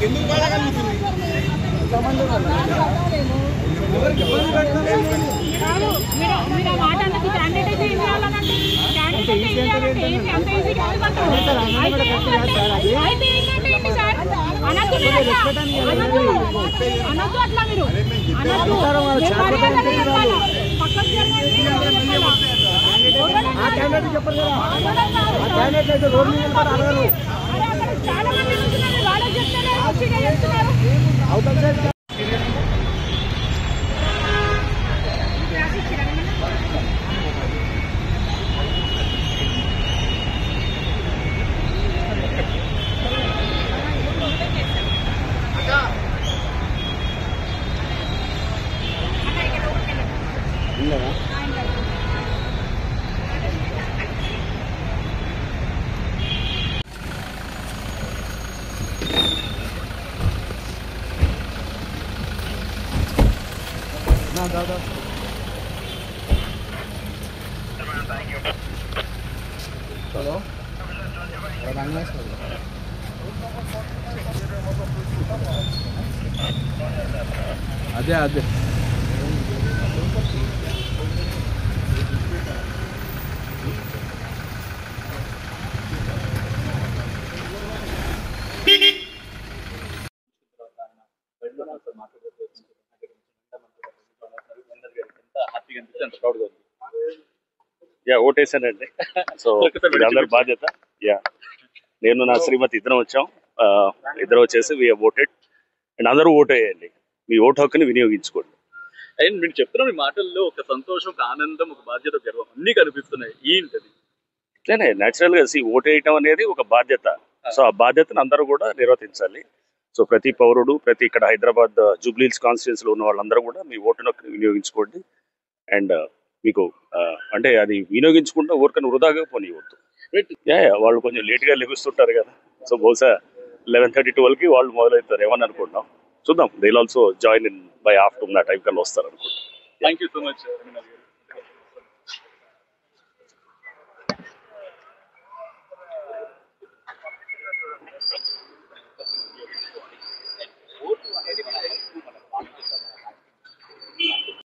ఎందుకు బాధ కలుగుతుంది? दादा चलो अदे अदे యా ఓటేసానండి. సో అందరి బాధ్యత. యా నేను నా శ్రీమతి ఇద్దరం వచ్చాం. ఇద్దరు వచ్చేసి వి హావ్ ఓటెడ్ అండ్ అందరూ ఓటు వేయండి. మీ ఓటు హక్కుని వినియోగించుకోండి. అండ్ మీరు చెప్తున్న మీ మాటల్లో ఒక సంతోషం, ఒక ఆనందం, ఒక బాధ్యత, గర్వం అన్ని కనిపిస్తున్నాయి. ఏంటది? అంతేనే న్యాచురల్ గా ఓటు వేయటం అనేది ఒక బాధ్యత. సో ఆ బాధ్యతను అందరూ కూడా నిర్వర్తించాలి. సో ప్రతి పౌరుడు, ప్రతి ఇక్కడ హైదరాబాద్ జూబ్లీహిల్స్ కాన్స్టిట్యున్సీలో ఉన్న వాళ్ళందరూ కూడా మీ ఓటును వినియోగించుకోండి. అండ్ మీకు అంటే అది వినియోగించుకుంటే ఊరికని వృధాగా పోనీయవద్దు. వాళ్ళు కొంచెం లేట్ గా లెగుస్తుంటారు కదా. సో బహుశా 11:30, 12కి వాళ్ళు మొదలవుతారు ఏమని అనుకుంటున్నాం. చూద్దాం. They will also join in by afternoon ఆ టైం కల్లా వస్తారు అనుకుంటున్నాం. Thank you so much.